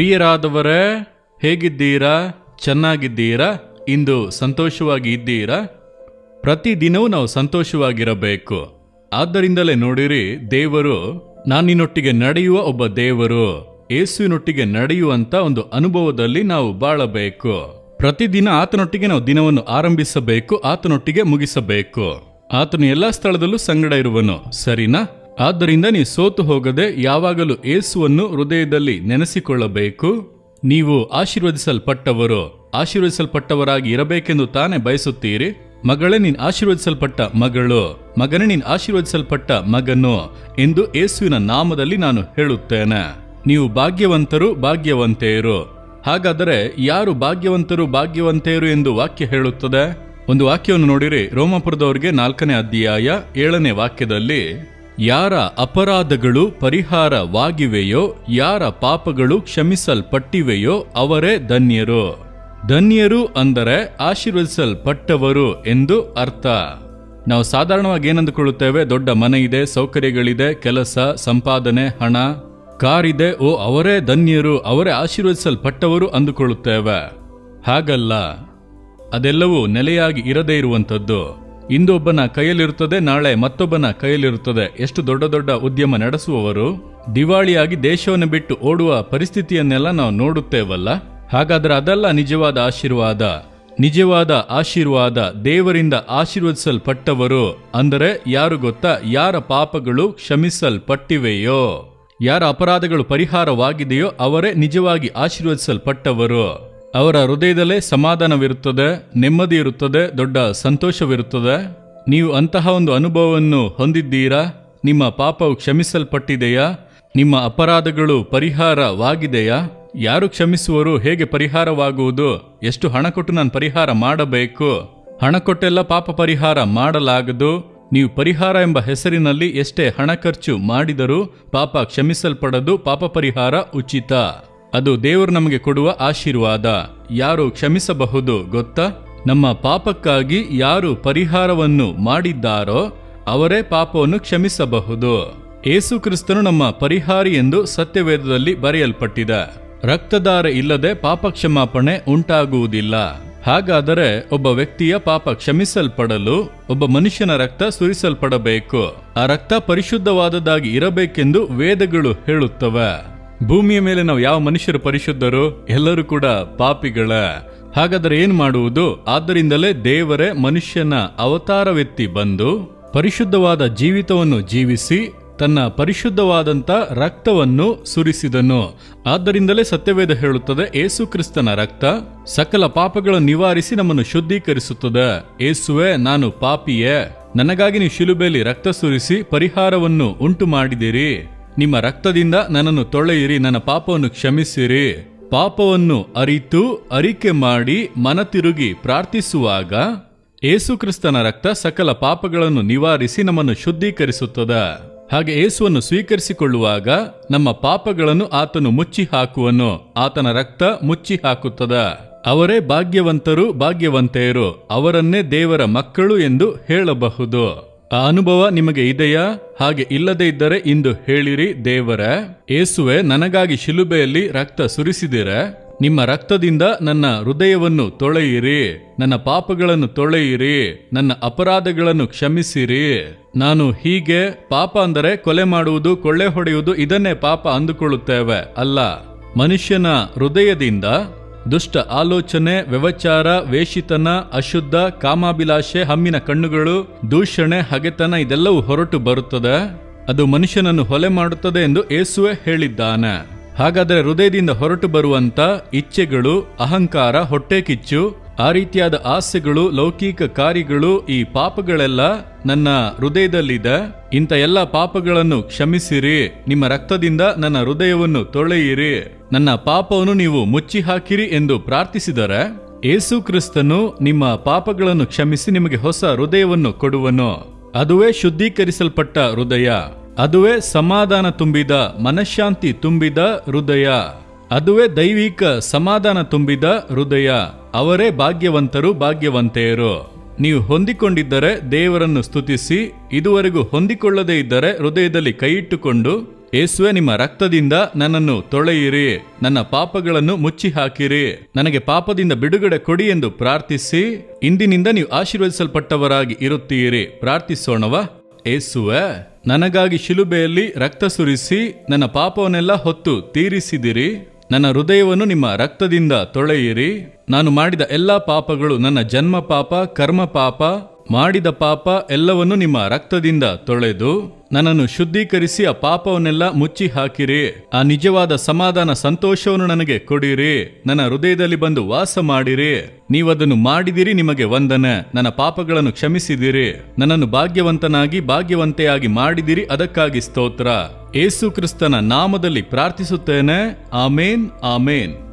ಪ್ರಿಯರಾದವರೇ, ಹೇಗಿದ್ದೀರಾ? ಚೆನ್ನಾಗಿದ್ದೀರಾ? ಇಂದು ಸಂತೋಷವಾಗಿ ಇದ್ದೀರಾ? ಪ್ರತಿದಿನವೂ ನಾವು ಸಂತೋಷವಾಗಿರಬೇಕು. ಆದ್ದರಿಂದಲೇ ನೋಡಿರಿ, ದೇವರು ನಾನಿನೊಟ್ಟಿಗೆ ನಡೆಯುವ ಒಬ್ಬ ದೇವರು, ಯೇಸುವಿನೊಟ್ಟಿಗೆ ನಡೆಯುವಂತ ಒಂದು ಅನುಭವದಲ್ಲಿ ನಾವು ಬಾಳಬೇಕು. ಪ್ರತಿದಿನ ಆತನೊಟ್ಟಿಗೆ ನಾವು ದಿನವನ್ನು ಆರಂಭಿಸಬೇಕು, ಆತನೊಟ್ಟಿಗೆ ಮುಗಿಸಬೇಕು. ಆತನು ಎಲ್ಲಾ ಸ್ಥಳದಲ್ಲೂ ಸಂಗಡ ಇರುವನು, ಸರಿನಾ? ಆದ್ದರಿಂದ ನೀವು ಸೋತು ಹೋಗದೆ ಯಾವಾಗಲೂ ಯೇಸುವನ್ನು ಹೃದಯದಲ್ಲಿ ನೆನೆಸಿಕೊಳ್ಳಬೇಕು. ನೀವು ಆಶೀರ್ವದಿಸಲ್ಪಟ್ಟವರಾಗಿ ಇರಬೇಕೆಂದು ತಾನೇ ಬಯಸುತ್ತೀರಿ. ಮಗಳೇ, ನೀನು ಆಶೀರ್ವದಿಸಲ್ಪಟ್ಟ ಮಗಳು, ಮಗನೇ, ನೀನು ಆಶೀರ್ವದಿಸಲ್ಪಟ್ಟ ಮಗನು ಎಂದು ಯೇಸುವಿನ ನಾಮದಲ್ಲಿ ನಾನು ಹೇಳುತ್ತೇನೆ. ನೀವು ಭಾಗ್ಯವಂತರು. ಹಾಗಾದರೆ ಯಾರು ಭಾಗ್ಯವಂತರು ಎಂದು ವಾಕ್ಯ ಹೇಳುತ್ತದೆ? ಒಂದು ವಾಕ್ಯವನ್ನು ನೋಡಿರಿ, ರೋಮಾಪುರದವರಿಗೆ 4ನೇ ಅಧ್ಯಾಯ 7ನೇ ವಾಕ್ಯದಲ್ಲಿ, ಯಾರ ಅಪರಾಧಗಳು ಪರಿಹಾರವಾಗಿವೆಯೋ, ಯಾರ ಪಾಪಗಳು ಕ್ಷಮಿಸಲ್ಪಟ್ಟಿವೆಯೋ ಅವರೇ ಧನ್ಯರು. ಧನ್ಯರು ಅಂದರೆ ಆಶೀರ್ವದಿಸಲ್ಪಟ್ಟವರು ಎಂದು ಅರ್ಥ. ನಾವು ಸಾಧಾರಣವಾಗಿ ಏನಂದುಕೊಳ್ಳುತ್ತೇವೆ? ದೊಡ್ಡ ಮನೆ ಇದೆ, ಸೌಕರ್ಯಗಳಿದೆ, ಕೆಲಸ, ಸಂಪಾದನೆ, ಹಣ, ಕಾರಿದೆ, ಅವರೇ ಧನ್ಯರು, ಅವರೇ ಆಶೀರ್ವದಿಸಲ್ಪಟ್ಟವರು ಅಂದುಕೊಳ್ಳುತ್ತೇವೆ. ಹಾಗಲ್ಲ. ಅದೆಲ್ಲವೂ ನೆಲೆಯಾಗಿ ಇರದೇ ಇರುವಂಥದ್ದು. ಇಂದು ಒಬ್ಬನ ಕೈಯಲ್ಲಿರುತ್ತದೆ, ನಾಳೆ ಮತ್ತೊಬ್ಬನ ಕೈಯಲ್ಲಿರುತ್ತದೆ. ಎಷ್ಟು ದೊಡ್ಡ ದೊಡ್ಡ ಉದ್ಯಮ ನಡೆಸುವವರು ದಿವಾಳಿಯಾಗಿ ದೇಶವನ್ನು ಬಿಟ್ಟು ಓಡುವ ಪರಿಸ್ಥಿತಿಯನ್ನೆಲ್ಲ ನಾವು ನೋಡುತ್ತೇವಲ್ಲ. ಹಾಗಾದ್ರೆ ಅದಲ್ಲ ನಿಜವಾದ ಆಶೀರ್ವಾದ. ನಿಜವಾದ ಆಶೀರ್ವಾದ ದೇವರಿಂದ ಆಶೀರ್ವದಿಸಲ್ಪಟ್ಟವರು ಅಂದರೆ ಯಾರು ಗೊತ್ತಾ? ಯಾರ ಪಾಪಗಳು ಕ್ಷಮಿಸಲ್ಪಟ್ಟಿವೆಯೋ, ಯಾರ ಅಪರಾಧಗಳು ಪರಿಹಾರವಾಗಿದೆಯೋ ಅವರೇ ನಿಜವಾಗಿ ಆಶೀರ್ವದಿಸಲ್ಪಟ್ಟವರು. ಅವರ ಹೃದಯದಲ್ಲೇ ಸಮಾಧಾನವಿರುತ್ತದೆ, ನೆಮ್ಮದಿ ಇರುತ್ತದೆ, ದೊಡ್ಡ ಸಂತೋಷವಿರುತ್ತದೆ. ನೀವು ಅಂತಹ ಒಂದು ಅನುಭವವನ್ನು ಹೊಂದಿದ್ದೀರಾ? ನಿಮ್ಮ ಪಾಪವು ಕ್ಷಮಿಸಲ್ಪಟ್ಟಿದೆಯಾ? ನಿಮ್ಮ ಅಪರಾಧಗಳು ಪರಿಹಾರವಾಗಿದೆಯಾ? ಯಾರು ಕ್ಷಮಿಸುವರು? ಹೇಗೆ ಪರಿಹಾರವಾಗುವುದು? ಎಷ್ಟು ಹಣ ಕೊಟ್ಟು ನಾನು ಪರಿಹಾರ ಮಾಡಬೇಕು? ಹಣ ಕೊಟ್ಟೆಲ್ಲ ಪಾಪ ಪರಿಹಾರ ಮಾಡಲಾಗದು. ನೀವು ಪರಿಹಾರ ಎಂಬ ಹೆಸರಿನಲ್ಲಿ ಎಷ್ಟೇ ಹಣ ಖರ್ಚು ಮಾಡಿದರೂ ಪಾಪ ಕ್ಷಮಿಸಲ್ಪಡದು. ಪಾಪ ಪರಿಹಾರ ಉಚಿತ. ಅದು ದೇವರು ನಮಗೆ ಕೊಡುವ ಆಶೀರ್ವಾದ. ಯಾರು ಕ್ಷಮಿಸಬಹುದು ಗೊತ್ತಾ? ನಮ್ಮ ಪಾಪಕ್ಕಾಗಿ ಯಾರು ಪರಿಹಾರವನ್ನು ಮಾಡಿದ್ದಾರೋ ಅವರೇ ಪಾಪವನ್ನು ಕ್ಷಮಿಸಬಹುದು. ಯೇಸು ಕ್ರಿಸ್ತನು ನಮ್ಮ ಪರಿಹಾರಿ ಎಂದು ಸತ್ಯವೇದದಲ್ಲಿ ಬರೆಯಲ್ಪಟ್ಟಿದೆ. ರಕ್ತಧಾರೆ ಇಲ್ಲದೆ ಪಾಪ ಕ್ಷಮಾಪಣೆ ಉಂಟಾಗುವುದಿಲ್ಲ. ಹಾಗಾದರೆ ಒಬ್ಬ ವ್ಯಕ್ತಿಯ ಪಾಪ ಕ್ಷಮಿಸಲ್ಪಡಲು ಒಬ್ಬ ಮನುಷ್ಯನ ರಕ್ತ ಸುರಿಸಲ್ಪಡಬೇಕು. ಆ ರಕ್ತ ಪರಿಶುದ್ಧವಾದದ್ದಾಗಿ ಇರಬೇಕೆಂದು ವೇದಗಳು ಹೇಳುತ್ತವೆ. ಭೂಮಿಯ ಮೇಲೆ ನಾವು ಯಾವ ಮನುಷ್ಯರು ಪರಿಶುದ್ಧರು? ಎಲ್ಲರೂ ಕೂಡ ಪಾಪಿಗಳ. ಹಾಗಾದರೆ ಏನು ಮಾಡುವುದು? ಆದ್ದರಿಂದಲೇ ದೇವರೇ ಮನುಷ್ಯನ ಅವತಾರವೆತ್ತಿ ಬಂದು ಪರಿಶುದ್ಧವಾದ ಜೀವಿತವನ್ನು ಜೀವಿಸಿ ತನ್ನ ಪರಿಶುದ್ಧವಾದಂಥ ರಕ್ತವನ್ನು ಸುರಿಸಿದನು. ಆದ್ದರಿಂದಲೇ ಸತ್ಯವೇದ ಹೇಳುತ್ತದೆ, ಯೇಸು ಕ್ರಿಸ್ತನ ರಕ್ತ ಸಕಲ ಪಾಪಗಳನ್ನು ನಿವಾರಿಸಿ ನಮ್ಮನ್ನು ಶುದ್ಧೀಕರಿಸುತ್ತದೆ. ಯೇಸುವೆ, ನಾನು ಪಾಪಿಯೇ, ನನಗಾಗಿ ನೀವು ಶಿಲುಬೆಯಲ್ಲಿ ರಕ್ತ ಸುರಿಸಿ ಪರಿಹಾರವನ್ನು ಉಂಟು ಮಾಡಿದಿರಿ. ನಿಮ್ಮ ರಕ್ತದಿಂದ ನನ್ನನ್ನು ತೊಳೆಯಿರಿ, ನನ್ನ ಪಾಪವನ್ನು ಕ್ಷಮಿಸಿರಿ. ಪಾಪವನ್ನು ಅರಿತು ಅರಿಕೆ ಮಾಡಿ ಮನತಿರುಗಿ ಪ್ರಾರ್ಥಿಸುವಾಗ ಯೇಸು ಕ್ರಿಸ್ತನ ರಕ್ತ ಸಕಲ ಪಾಪಗಳನ್ನು ನಿವಾರಿಸಿ ನಮ್ಮನ್ನು ಶುದ್ಧೀಕರಿಸುತ್ತದೆ. ಹಾಗೆ ಯೇಸುವನ್ನು ಸ್ವೀಕರಿಸಿಕೊಳ್ಳುವಾಗ ನಮ್ಮ ಪಾಪಗಳನ್ನು ಆತನು ಮುಚ್ಚಿ ಹಾಕುವನು. ಆತನ ರಕ್ತ ಮುಚ್ಚಿ ಹಾಕುತ್ತದೆ. ಅವರೇ ಭಾಗ್ಯವಂತೆಯರು, ಅವರನ್ನೇ ದೇವರ ಮಕ್ಕಳು ಎಂದು ಹೇಳಬಹುದು. ಆ ಅನುಭವ ನಿಮಗೆ ಇದೆಯಾ? ಹಾಗೆ ಇಲ್ಲದೇ ಇದ್ದರೆ ಇಂದು ಹೇಳಿರಿ, ದೇವರೇ, ಯೇಸುವೆ, ನನಗಾಗಿ ಶಿಲುಬೆಯಲ್ಲಿ ರಕ್ತ ಸುರಿಸಿದಿರೆ, ನಿಮ್ಮ ರಕ್ತದಿಂದ ನನ್ನ ಹೃದಯವನ್ನು ತೊಳೆಯಿರಿ, ನನ್ನ ಪಾಪಗಳನ್ನು ತೊಳೆಯಿರಿ, ನನ್ನ ಅಪರಾಧಗಳನ್ನು ಕ್ಷಮಿಸಿರಿ. ನಾನು ಹೀಗೆ, ಪಾಪ ಅಂದರೆ ಕೊಲೆ ಮಾಡುವುದು, ಕೊಳ್ಳೆ ಹೊಡೆಯುವುದು, ಇದನ್ನೇ ಪಾಪ ಅಂದುಕೊಳ್ಳುತ್ತೇವೆ. ಅಲ್ಲ, ಮನುಷ್ಯನ ಹೃದಯದಿಂದ ದುಷ್ಟ ಆಲೋಚನೆ, ವ್ಯಭಿಚಾರ, ವೇಷಿತನ, ಅಶುದ್ಧ, ಕಾಮಾಭಿಲಾಷೆ, ಹಮ್ಮಿನ ಕಣ್ಣುಗಳು, ದೂಷಣೆ, ಹಗೆತನ ಇದೆಲ್ಲವೂ ಹೊರಟು ಬರುತ್ತದೆ. ಅದು ಮನುಷ್ಯನನ್ನು ಹೊಲೆ ಮಾಡುತ್ತದೆ ಎಂದು ಯೇಸುವೆ ಹೇಳಿದ್ದಾನೆ. ಹಾಗಾದರೆ ಹೃದಯದಿಂದ ಹೊರಟು ಬರುವಂತ ಇಚ್ಛೆಗಳು, ಅಹಂಕಾರ, ಹೊಟ್ಟೆ ಕಿಚ್ಚು, ಆ ರೀತಿಯಾದ ಆಸೆಗಳು, ಲೌಕಿಕ ಕಾರ್ಯಗಳು, ಈ ಪಾಪಗಳೆಲ್ಲ ನನ್ನ ಹೃದಯದಲ್ಲಿದೆ. ಇಂಥ ಎಲ್ಲ ಪಾಪಗಳನ್ನು ಕ್ಷಮಿಸಿರಿ, ನಿಮ್ಮ ರಕ್ತದಿಂದ ನನ್ನ ಹೃದಯವನ್ನು ತೊಳೆಯಿರಿ, ನನ್ನ ಪಾಪವನ್ನು ನೀವು ಮುಚ್ಚಿ ಹಾಕಿರಿ ಎಂದು ಪ್ರಾರ್ಥಿಸಿದರೆ ಯೇಸು ಕ್ರಿಸ್ತನು ನಿಮ್ಮ ಪಾಪಗಳನ್ನು ಕ್ಷಮಿಸಿ ನಿಮಗೆ ಹೊಸ ಹೃದಯವನ್ನು ಕೊಡುವನು. ಅದುವೇ ಶುದ್ಧೀಕರಿಸಲ್ಪಟ್ಟ ಹೃದಯ. ಅದುವೇ ಸಮಾಧಾನ ತುಂಬಿದ, ಮನಃಶಾಂತಿ ತುಂಬಿದ ಹೃದಯ. ಅದುವೇ ದೈವಿಕ ಸಮಾಧಾನ ತುಂಬಿದ ಹೃದಯ. ಅವರೇ ಭಾಗ್ಯವಂತೆಯರು. ನೀವು ಹೊಂದಿಕೊಂಡಿದ್ದರೆ ದೇವರನ್ನು ಸ್ತುತಿಸಿ, ಇದುವರೆಗೂ ಹೊಂದಿಕೊಳ್ಳದೇ ಇದ್ದರೆ ಹೃದಯದಲ್ಲಿ ಕೈಯಿಟ್ಟುಕೊಂಡು ಯೇಸುವೆ, ನಿಮ್ಮ ರಕ್ತದಿಂದ ನನ್ನನ್ನು ತೊಳೆಯಿರಿ, ನನ್ನ ಪಾಪಗಳನ್ನು ಮುಚ್ಚಿ ಹಾಕಿರಿ, ನನಗೆ ಪಾಪದಿಂದ ಬಿಡುಗಡೆ ಕೊಡಿ ಎಂದು ಪ್ರಾರ್ಥಿಸಿ ಇಂದಿನಿಂದ ನೀವು ಆಶೀರ್ವದಿಸಲ್ಪಟ್ಟವರಾಗಿ ಇರುತ್ತೀರಿ. ಪ್ರಾರ್ಥಿಸೋಣವಾ? ಯೇಸುವೆ, ನನಗಾಗಿ ಶಿಲುಬೆಯಲ್ಲಿ ರಕ್ತ ಸುರಿಸಿ ನನ್ನ ಪಾಪವನ್ನೆಲ್ಲ ಹೊತ್ತು ತೀರಿಸಿದಿರಿ. ನನ್ನ ಹೃದಯವನ್ನು ನಿಮ್ಮ ರಕ್ತದಿಂದ ತೊಳೆಯಿರಿ. ನಾನು ಮಾಡಿದ ಎಲ್ಲಾ ಪಾಪಗಳು, ನನ್ನ ಜನ್ಮ ಪಾಪ, ಕರ್ಮ ಪಾಪ, ಮಾಡಿದ ಪಾಪ ಎಲ್ಲವನ್ನು ನಿಮ್ಮ ರಕ್ತದಿಂದ ತೊಳೆದು ನನ್ನನ್ನು ಶುದ್ಧೀಕರಿಸಿ ಆ ಪಾಪವನ್ನೆಲ್ಲ ಮುಚ್ಚಿ ಹಾಕಿರಿ. ಆ ನಿಜವಾದ ಸಮಾಧಾನ, ಸಂತೋಷವನ್ನು ನನಗೆ ಕೊಡಿರಿ. ನನ್ನ ಹೃದಯದಲ್ಲಿ ಬಂದು ವಾಸ ಮಾಡಿರಿ. ನೀವದನ್ನು ಮಾಡಿದಿರಿ, ನಿಮಗೆ ವಂದನೆ. ನನ್ನ ಪಾಪಗಳನ್ನು ಕ್ಷಮಿಸಿದಿರಿ. ನನ್ನನ್ನು ಭಾಗ್ಯವಂತನಾಗಿ ಭಾಗ್ಯವಂತೆಯಾಗಿ ಮಾಡಿದಿರಿ, ಅದಕ್ಕಾಗಿ ಸ್ತೋತ್ರ. ಯೇಸು ಕ್ರಿಸ್ತನ ನಾಮದಲ್ಲಿ ಪ್ರಾರ್ಥಿಸುತ್ತೇನೆ. ಆಮೇನ್, ಆಮೇನ್.